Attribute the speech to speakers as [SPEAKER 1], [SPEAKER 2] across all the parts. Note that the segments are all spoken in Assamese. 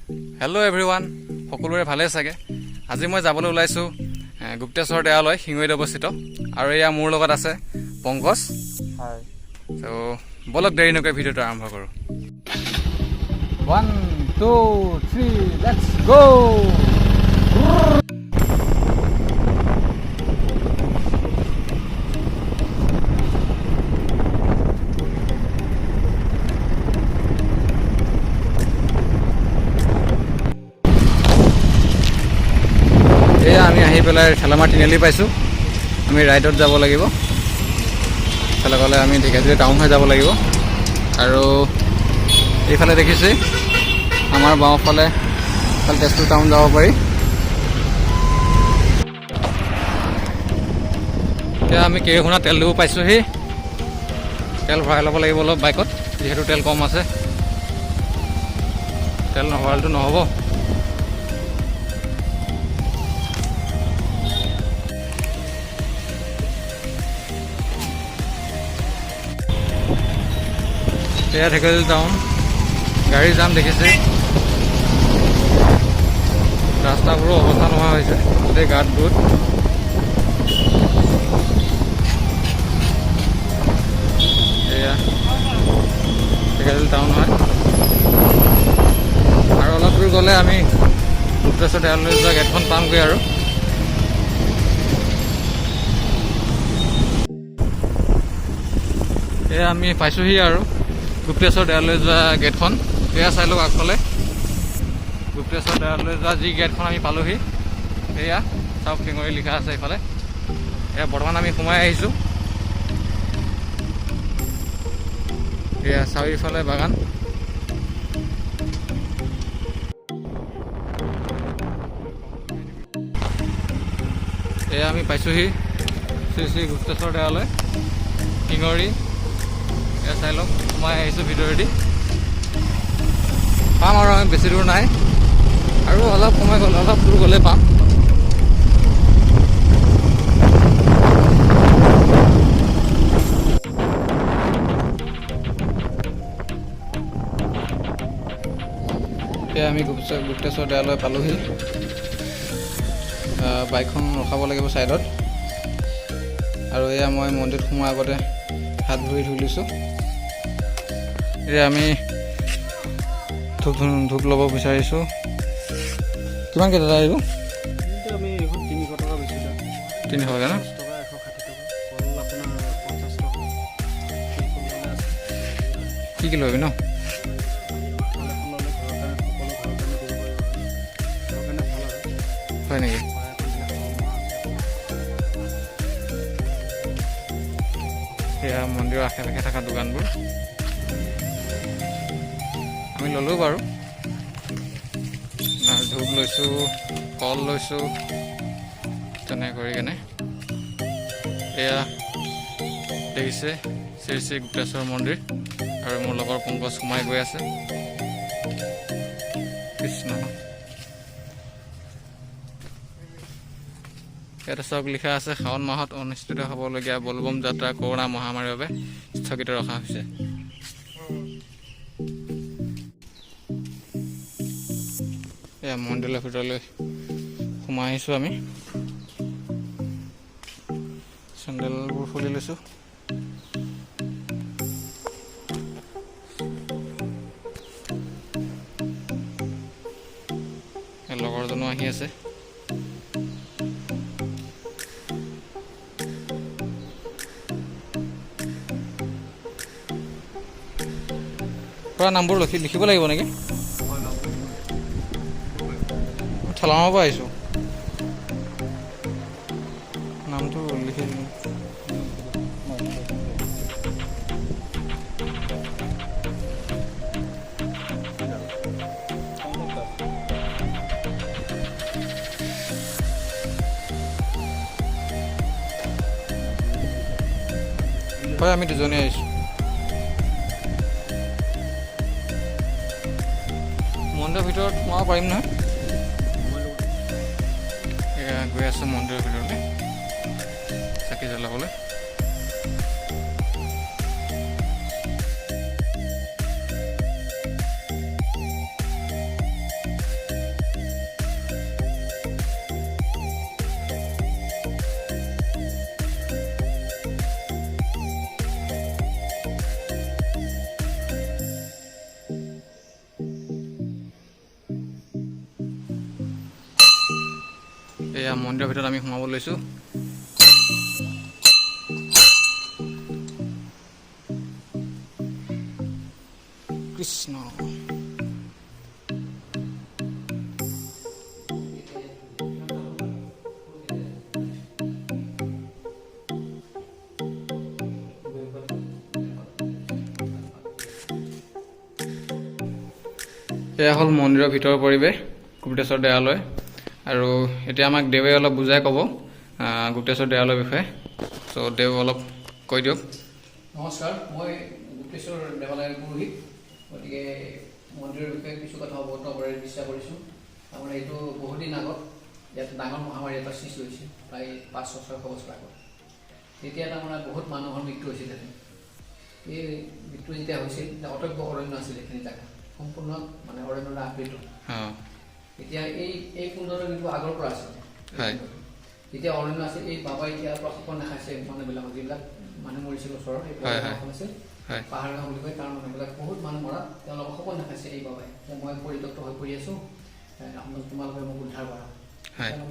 [SPEAKER 1] হেল্ল' এভৰিৱান, সকলোৰে ভালে চাগে। আজি মই যাবলৈ ওলাইছোঁ গুপ্তেশ্বৰ দেৱালয়, শিঙৰিত অৱস্থিত। আৰু এয়া মোৰ লগত আছে পংকজ।
[SPEAKER 2] হয়।
[SPEAKER 1] ত' বলক দেৰি নকৰি ভিডিঅ'টো আৰম্ভ কৰোঁ।
[SPEAKER 2] 1, 2, 3, লেটছ গো।
[SPEAKER 1] এয়া আমি আহি পেলাই ঠেলামাৰ তিনিআলি পাইছোঁ। আমি ৰাইডত যাব লাগিব। এইফালে গ'লে আমি ঢেকীয়াজুলি টাউন হৈ যাব লাগিব। আৰু এইফালে দেখিছে আমাৰ বাওঁফালে তেজপুৰ টাউন যাব পাৰি। এতিয়া আমি কেইখনত তেল দিব পাইছোঁহি। তেল ভৰাই ল'ব লাগিব অলপ বাইকত, যিহেতু তেল কম আছে। তেল নভৰালেতো নহ'ব। এয়া ঢেকীয়াজুলি টাউন, গাড়ী যাম দেখিছে। ৰাস্তাবোৰো অৱস্থা নোহোৱা হৈছে, গোটেই গাঁত গোট। এয়া ঢেকীয়াজুলি টাউন হয়। আৰু অলপ দূৰ গ'লে আমি গুপ্তেশ্বৰ দেৱালয় যোৱা গেটখন পামগৈ। আৰু এয়া আমি পাইছোঁহি আৰু গুপ্তেশ্বৰ দেৱালয় যোৱা গেটখন। এয়া চাই লওক আগফালে গুপ্তেশ্বৰ দেৱালয় যোৱা যি গেটখন আমি পালোঁহি। এয়া চাওক, শিঙৰি লিখা আছে এইফালে। এয়া বৰ্তমান আমি সোমাই আহিছোঁ। এয়া চাৰিওফালে বাগান। এয়া আমি পাইছোঁহি শ্ৰী শ্ৰী গুপ্তেশ্বৰ দেৱালয়, শিঙৰি। এয়া চাই লওক, সোমাই আহিছোঁ ভিতৰেদি। পাম আৰু আমি বেছি দূৰ নাই, আৰু অলপ সময় গ'লে, অলপ দূৰ গ'লে পাম। এয়া আমি গুপ্তেশ্বৰ দেৱালয় পালোঁহি। বাইকখন ৰখাব লাগিব ছাইডত। আৰু এয়া মই মন্দিৰত সোমোৱাৰ আগতে হাত ভৰি ধুই লৈছোঁ। এতিয়া আমি ধূপ ল'ব বিচাৰিছোঁ। কিমানকৈ দাদা এইবোৰ?
[SPEAKER 2] আমি 300 টকা বেছি দাম।
[SPEAKER 1] 300 ন?
[SPEAKER 2] 10 টকা, 160 টকা। কল আপোনাৰ 50 টকা।
[SPEAKER 1] কি কি ল'বি ন? হয় নেকি? সেয়া মন্দিৰৰ আশে পাশে থকা দোকানবোৰ আমি ল'লোঁ বাৰু। ধূপ লৈছোঁ, কল লৈছোঁ, তেনে কৰি কেনে। এয়া দেখিছে শ্ৰী শ্ৰী গুপ্তেশ্বৰ মন্দিৰ। আৰু মোৰ লগৰ পংকজ সোমাই গৈ আছে। কৃষ্ণ। ইয়াতে চব লিখা আছে, শাওণ মাহত অনুষ্ঠিত হ'বলগীয়া বলবম যাত্ৰা কৰোণা মহামাৰীৰ বাবে স্থগিত ৰখা হৈছে। এয়া মন্দিৰৰ ভিতৰলৈ সোমাই আহিছোঁ আমি। চেণ্ডেলবোৰ খুলি লৈছোঁ। লগৰজনো আহি আছে। পৰা নামবোৰ লিখিব লাগিব নেকি? ঠেলামাৰৰ পৰা আহিছোঁ, নামটো লিখি হয়। আমি দুজনে আহিছোঁ। মন্দিৰৰ ভিতৰত সোমাব পাৰিম নহয়? এয়া গৈ আছোঁ মন্দিৰৰ ভিতৰলৈ চাকি জ্বলাবলৈ। এয়া মন্দিৰৰ ভিতৰত আমি সোমাব লৈছোঁ। কৃষ্ণ এয়া হ'ল মন্দিৰৰ ভিতৰৰ পৰিৱেশ, গুপ্তেশ্বৰ দেৱালয়। আৰু এতিয়া আমাক দেৱে অলপ বুজাই ক'ব গুপ্তেশ্বৰ দেৱালয়ৰ বিষয়ে। চ' দেৱ অলপ কৈ দিয়ক।
[SPEAKER 3] নমস্কাৰ, মই গুপ্তেশ্বৰ দেৱালয়ৰ পুৰোহিত। গতিকে মন্দিৰৰ বিষয়ে কিছু কথা অৱগত কৰাৰ চেষ্টা কৰিছোঁ। তাৰমানে এইটো বহুদিন আগত ইয়াত ডাঙৰ মহামাৰী এটা সৃষ্টি হৈছিল, প্ৰায় 500-600 বছৰ আগত। তেতিয়া তাৰমানে বহুত মানুহৰ মৃত্যু হৈছিল। এই মৃত্যু যেতিয়া হৈছিল, অটব্য অৰণ্য আছিল এইখিনি জেগা, সম্পূৰ্ণ মানে অৰণ্যৰে আবৃত। এতিয়া এই কুণ্ডটো কিন্তু আগৰ পৰা আছিল। যেতিয়া অৰণ্য আছিল, এই বাবা এতিয়া প্ৰশিক্ষণ দেখাইছে মানুহবিলাকক, যিবিলাক মানুহ মৰিছিল ওচৰৰ এই গাঁওখন আছিল, পাহাৰ গাঁও বুলি কয়। তাৰ মানুহবিলাক বহুত মানুহ মৰা, তেওঁলোকক সপোন দেখাইছে এই বাবাই যে মই পৰিত্যক্ত হৈ পৰি আছোঁ, তোমালোকে মোক উদ্ধাৰ কৰা,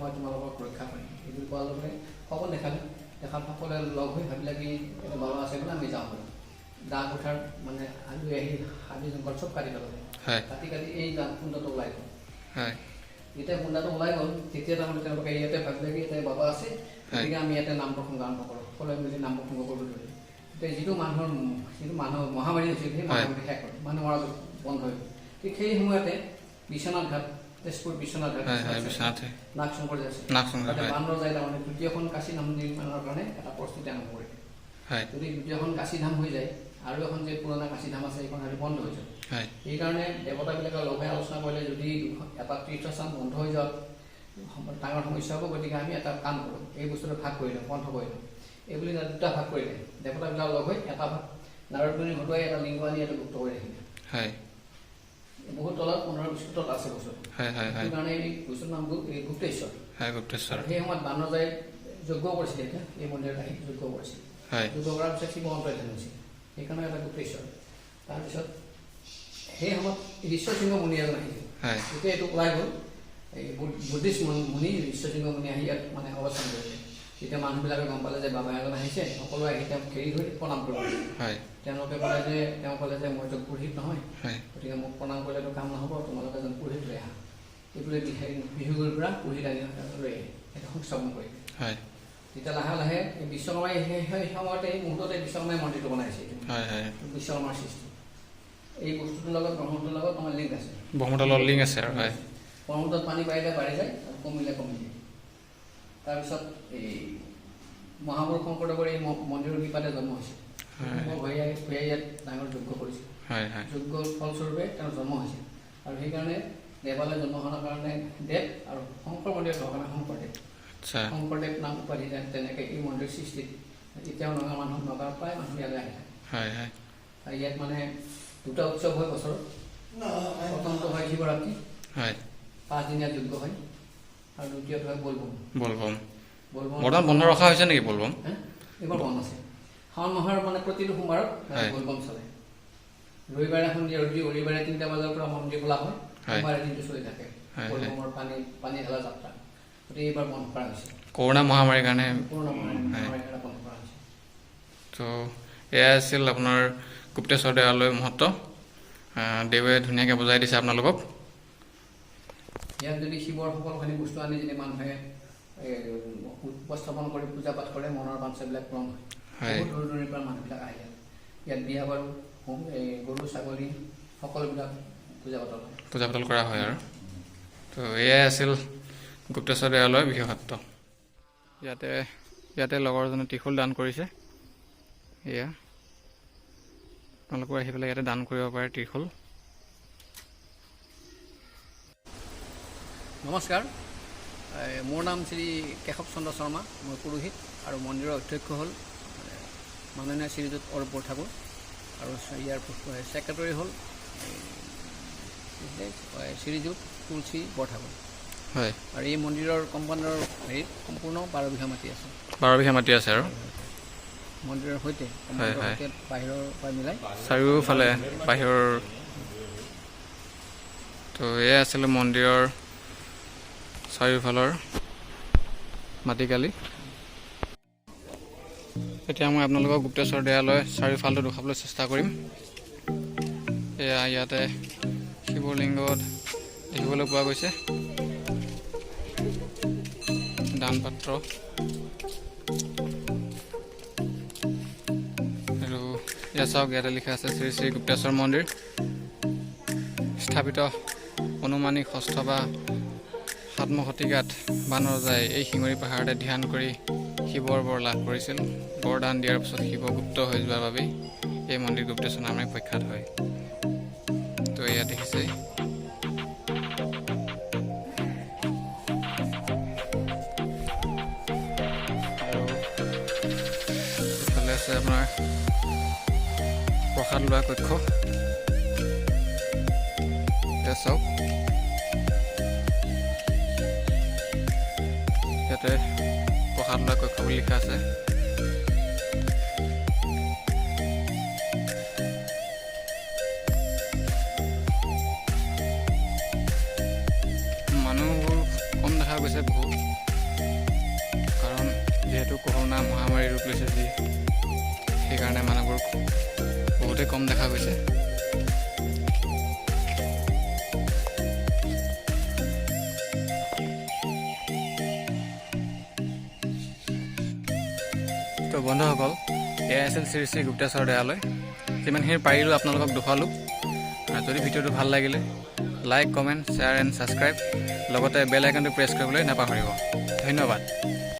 [SPEAKER 3] মই তোমালোকক ৰক্ষা কৰিম। এইবোৰ কোৱাৰ লগে সপোন দেখালে। দেখাত সকলোৱে লগ হৈ ভাবিলে কি বাবা আছে বোলে, আমি যাওঁ বোলে। দা কোঠাৰ মানে লৈ আহি হাবি জংঘল চব কাটি পেলালে। কাটি এই কুণ্ডটো ওলাই গ'ল। যেতিয়া কুণ্ডাটো ওলাই গ'ল, তেতিয়া তাৰমানে তেওঁলোকে ইয়াতে ভাবিলে কি এতিয়া বাবা আছে, গতিকে আমি ইয়াতে নাম প্ৰসংগ আৰম্ভ কৰোঁ। সকলোৱে মিলি নাম প্ৰসংগ কৰিব ধৰিলে। এতিয়া যিটো মানুহ মহামাৰী হৈছিল, সেই মহামাৰী শেষ হ'ল, মানুহ মৰা বন্ধ হৈ গ'ল। ঠিক সেই সময়তে বিশ্বনাথ ঘাট, তেজপুৰ বিশ্বনাথ ঘাট, নাগশংকৰ যে আছে, তাতে বান্দৰ যায় তাৰমানে দ্বিতীয়খন কাশী ধাম নিৰ্মাণৰ কাৰণে এটা প্ৰস্তুতি আৰম্ভ কৰিলে। যদি দ্বিতীয়খন কাশী ধাম হৈ যায়, আৰু এখন যে পুৰণা কাশী ধাম আছে, এইখন বন্ধ হৈ যাব। সেইকাৰণে দেৱতাবিলাকে লগে আলোচনা কৰিলে, যদি এটা তীৰ্থস্থান বন্ধ হৈ যাওক ডাঙৰ সমস্যা হ'ব, গতিকে আমি এটা কাম কৰোঁ, এই বস্তুটো ভাগ কৰি দিওঁ, বন্ধ কৰি দিওঁ। এইবুলি দুটা ভাগ কৰিলে। দেৱতাবিলাক লগ হৈ এটা ভাগ নাৰদমুনি ঘটোৱাই এটা লিংগ আনি এটা গুপ্ত কৰি ৰাখিলে। বহুত তলত 15-20 তলত আছে বস্তুটো। সেইকাৰণে এই বস্তুৰ নাম গুপ্তেশ্বৰ। সেই সময়ত বান্দৰ যায় যজ্ঞ কৰিছিল, এতিয়া এই মন্দিৰত আহি যজ্ঞ কৰিছিল। যজ্ঞ কৰাৰ পিছত শিৱ অন্তৰ্ধান হৈছিল, সেইকাৰণে এটা গুপ্তেশ্বৰ। তাৰপিছত সেই সময়ত ঋষ্যশৃংগ মুনি এজন আহিছিল। যেতিয়া এইটো ওলাই গ'ল, এই বুদ্ধিষ্ট মুনি ঋষ্যশৃংগ মুনি আহি ইয়াত মানে অৱস্থান কৰিলে। তেতিয়া মানুহবিলাকে গম পালে যে বাবা এজন আহিছে, সকলোৱে আহি তেওঁক ঘেৰি ধৰি প্ৰণাম কৰিব। তেওঁলোকে ক'লে যে মইতো পুৰোহিত নহয়, গতিকে মোক প্ৰণাম কৰিলেতো কাম নহ'ব, তোমালোকে এজন পুৰোহিত লৈ আহা। এইবোলে বিহুগুৰিৰ পৰা পুৰোহিত আনি লৈ আহে, সেইটো সংস্থাপন কৰিলে। তেতিয়া লাহে লাহে বিশ্বকৰ্মাই সেই সময়তে এই মুহূৰ্ততে বিশ্বকৰ্মাই মন্দিৰটো বনাইছে। বিশ্বকৰ্মাৰ সৃষ্টি। এই বস্তুটোৰ লগত ব্ৰহ্মপুত্ৰৰ লগত আমাৰ লিংক আছে।
[SPEAKER 1] ব্ৰহ্মপুত্ৰৰ লগত লিংক আছে।
[SPEAKER 3] ব্ৰহ্মপুত্ৰত পানী বাঢ়িলে বাঢ়ি যায়, আৰু কমিলে কমি যায়। তাৰপিছত এই মহাপুৰুষ শংকৰদেৱৰ এই মন্দিৰৰ কৃপাতে জন্ম হৈছিল। ভূঞাই ইয়াত ডাঙৰ যজ্ঞ কৰিছিল। যজ্ঞৰ ফলস্বৰূপে তেওঁৰ জন্ম হৈছিল। আৰু সেইকাৰণে দেৱালয় জন্ম হোৱাৰ কাৰণে দেৱ, আৰু শংকৰ মন্দিৰ হোৱাৰ কাৰণে শংকৰদেৱ। শংকৰদেৱ নাম উপাধি তেনেকৈ এই মন্দিৰ সৃষ্টিত এতিয়াও নগাঁৱৰ প্ৰায় মানুহ ইয়ালৈ আহি থাকে। আৰু ইয়াত মানে দুটা উৎসৱ হয় বছৰত। প্ৰথমটো হয় শিৱৰাত্ৰি, 5 দিনীয়া যজ্ঞ হয়, আৰু দ্বিতীয়টো হয় বলবম।
[SPEAKER 1] বৰ্তমান বন্ধ ৰখা হৈছে নেকি বলবম?
[SPEAKER 3] এইবাৰ বন্ধ আছে। শাওণ মাহৰ মানে প্ৰতিটো সোমবাৰত বলবম চলে। ৰবিবাৰে সন্ধিয়া ৰবিবাৰে 3টা বজাৰ পৰা মন্দিৰ খোলা হয়, সোমবাৰে দিনটো চলি থাকে বলবমৰ পানী ঢালা যাত্ৰা। গতিকে এইবাৰ বন্ধ কৰা হৈছে
[SPEAKER 1] কৰোণা মহামাৰীৰ কাৰণে।
[SPEAKER 3] বন্ধ কৰা হৈছে।
[SPEAKER 1] তো এয়া আছিল আপোনাৰ গুপ্তেশ্বৰ দেৱালয় মহত্ব। দেৱে ধুনীয়াকৈ বুজাই দিছে আপোনালোকক।
[SPEAKER 3] ইয়াত যদি শিৱৰ সকলোখিনি বস্তু আনি যদি মানুহে উপস্থাপন কৰি পূজা পাঠ কৰে, মনৰ বাঞ্ছাবিলাক পূৰণ হয়। বহুত দূৰ দূৰণিৰ পৰা মানুহবিলাক আহে। ইয়াত বিয়া বাৰু গৰু ছাগলী সকলোবিলাক পূজা পাতল
[SPEAKER 1] কৰা হয়। আৰু তো এয়াই আছিল গুপ্তেশ্বৰ দেৱালয়ৰ বিশেষত্ব। ইয়াতে লগৰজনে ত্ৰিশূল দান কৰিছে। এয়া আপোনালোকো আহি পেলাই ইয়াতে দান কৰিব পাৰে ত্ৰিশূল।
[SPEAKER 3] নমস্কাৰ, মোৰ নাম শ্ৰী কেশৱ চন্দ্ৰ শৰ্মা। মই পুৰোহিত, আৰু মন্দিৰৰ অধ্যক্ষ হ'ল মাননীয় শ্ৰীযুত অৰূপ বৰঠাকুৰ, আৰু ইয়াৰ ছেক্ৰেটাৰী হ'ল শ্ৰীযুত তুলসী বৰঠাকুৰ। আৰু এই মন্দিৰৰ কম্পাউণ্ডৰ হেৰিত সম্পূৰ্ণ 12 বিঘা মাটি আছে।
[SPEAKER 1] 12 বিঘা মাটি আছে। আৰু
[SPEAKER 3] মন্দিৰৰ সৈতে বাহিৰৰ পৰা মিলাই
[SPEAKER 1] চাৰিওফালে বাহিৰৰ। তো এয়া আছিলে মন্দিৰৰ চাৰিওফালৰ মাটিকালি। এতিয়া মই আপোনালোকক গুপ্তেশ্বৰ দেৱালয় চাৰিওফালটো দেখুৱাবলৈ চেষ্টা কৰিম। এয়া ইয়াতে শিৱলিংগত দেখিবলৈ পোৱা গৈছে দান পাত্ৰ, আৰু ইয়াত চাওক ইয়াতে লিখা আছে শ্ৰী শ্ৰী গুপ্তেশ্বৰ মন্দিৰ, স্থাপিত অনুমানিক 6ষ্ঠ বা 7ম শতিকাত বানৰজাই এই শিঙৰি পাহাৰতে ধ্যান কৰি শিৱৰ বৰ লাভ কৰিছিল। বৰদান দিয়াৰ পিছত শিৱ গুপ্ত হৈ যোৱাৰ বাবেই এই মন্দিৰ গুপ্তেশ্বৰ নামে প্ৰখ্যাত হয়। তো এয়া দেখিছে আৰু এইফালে আছে আপোনাৰ প্ৰসাদ লোৱা কক্ষ। এয়া চাওক ইয়াতে প্ৰসাদ লোৱা কক্ষ বুলি লিখা আছে। মানুহবোৰ কম দেখা গৈছে বহুত, কাৰণ যিহেতু কৰোণা মহামাৰী ৰূপ লৈছে যি, সেইকাৰণে মানুহবোৰ বহুতেই কম দেখা গৈছে। তো বন্ধুসকল, এয়া আছিল শ্ৰী শ্ৰী গুপ্তেশ্বৰ দেৱালয়। যিমানখিনি পাৰিলোঁ আপোনালোকক দেখুৱালোঁ। আৰু যদি ভিডিঅ'টো ভাল লাগিলে like, comment, share and subscribe, লগতে বেল আইকনটো প্ৰেছ কৰিবলৈ নাপাহৰিব। ধন্যবাদ।